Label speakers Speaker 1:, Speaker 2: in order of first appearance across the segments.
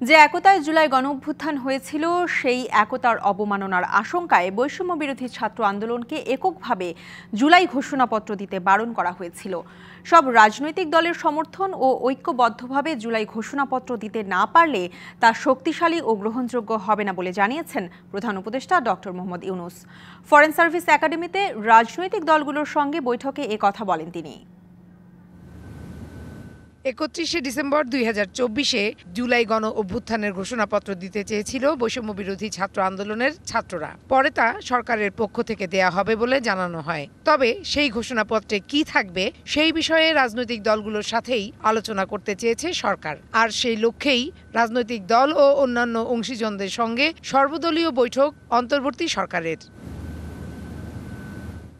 Speaker 1: যে একতায় জুলাই গণঅভ্যুত্থান হয়েছিল সেই একতার অবমাননার আশঙ্কায় বৈষম্য বিরোধী ছাত্র আন্দোলনকে এককভাবে জুলাই ঘোষণাপত্র দিতে বারণ করা হয়েছিল। সব রাজনৈতিক দলের সমর্থন ও ঐক্যবদ্ধভাবে জুলাই ঘোষণাপত্র দিতে না পারলে তা শক্তিশালী ও গ্রহণযোগ্য হবে না বলে জানিয়েছেন প্রধান উপদেষ্টা doctor Mohammad Yunus. Foreign service একাডেমিতে রাজনৈতিক দলগুলোর সঙ্গে বৈঠকে কথা বলেন তিনি।
Speaker 2: ৩১ ডিসেম্বর ২০২৪-এ জুলাই গণ অভ্যুত্থানের ঘোষণাপত্র দিতে চেয়েছিল বৈষম্য বিরোধী ছাত্র আন্দোলনের ছাত্ররা। পরে তা সরকারের পক্ষ থেকে দেয়া হবে বলে জানানো হয়। তবে সেই ঘোষণাপত্রে কি থাকবে সেই বিষয়ে রাজনৈতিক দলগুলোর সাথেই আলোচনা করতে চেয়েছে সরকার। আর সেই লক্ষ্যেই রাজনৈতিক দল ও অন্যান্য অংশীজনদের সঙ্গে সর্বদলীয় বৈঠক অন্তর্বর্তী সরকারের।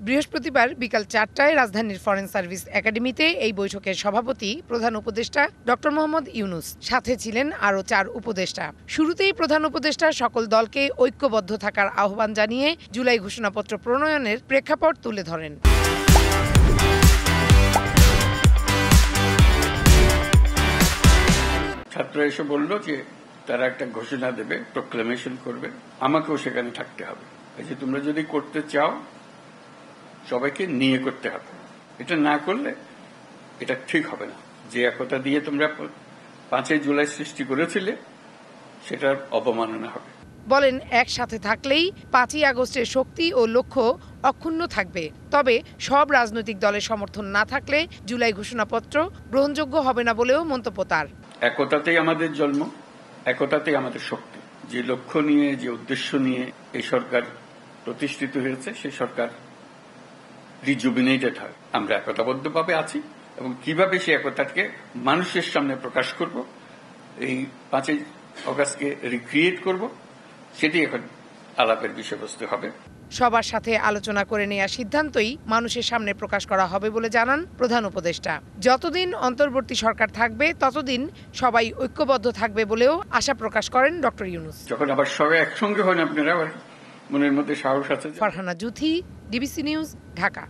Speaker 2: বৃহস্পতিবার বিকাল ৪টায় রাজধানীর ফরেন সার্ভিস একাডেমিতে এই বৈঠকের সভাপতি প্রধান উপদেষ্টা ডক্টর মোহাম্মদ ইউনূস, সাথে ছিলেন আরও ৪ উপদেষ্টা। শুরুতেই প্রধান উপদেষ্টা সকল দলকে ঐক্যবদ্ধ থাকার আহ্বান জানিয়ে জুলাই ঘোষণাপত্র প্রণয়নের প্রেক্ষাপট তুলে ধরেন।
Speaker 3: ছাত্ররা এসে বলল যে তারা একটা ঘোষণা দেবে, প্রোক্লামেশন করবে, আমাকেও সেখানে থাকতে হবে। এই যে তোমরা যদি করতে চাও সবাইকে নিয়ে করতে হবে, এটা না করলে এটা ঠিক হবে না। যে একতা দিয়ে তোমরা ৫ই জুলাই সৃষ্টি করেছিলে সেটার অবমাননা হবে।
Speaker 2: বলেন একসাথে থাকলেই ৫ই আগস্টের শক্তি ও লক্ষ্য অক্ষুণ্ণ থাকবে। তবে সব রাজনৈতিক দলের সমর্থন না থাকলে জুলাই ঘোষণাপত্র গ্রহণযোগ্য হবে না বলেও মন্তব্য তার।
Speaker 3: একতাতেই আমাদের জন্ম, একতাতেই আমাদের শক্তি। যে লক্ষ্য নিয়ে, যে উদ্দেশ্য নিয়ে এই সরকার প্রতিষ্ঠিত হয়েছে সেই সরকার রিজুবিনেটেড হয়। আমরা একতাবদ্ধভাবে আছি এবং কিভাবে সেই একতাকে মানুষের সামনে প্রকাশ করব, এই ৫ই অগাস্টকে রিক্রিয়েট করব, সেটি এখন আলাপের বিষয়বস্তু হবে।
Speaker 2: সবার সাথে আলোচনা করে নেওয়া সিদ্ধান্তই মানুষের সামনে প্রকাশ করা হবে বলে জানান প্রধান উপদেষ্টা। যতদিন অন্তর্বর্তী সরকার থাকবে ততদিন সবাই ঐক্যবদ্ধ থাকবে বলেও আশা প্রকাশ করেন ডক্টর ইউনূস।
Speaker 3: যখন আবার সবাই একসঙ্গে হন আপনারা মনের মধ্যে সাহস আছে।
Speaker 2: Farhana Juthi, DBC news, Dhaka.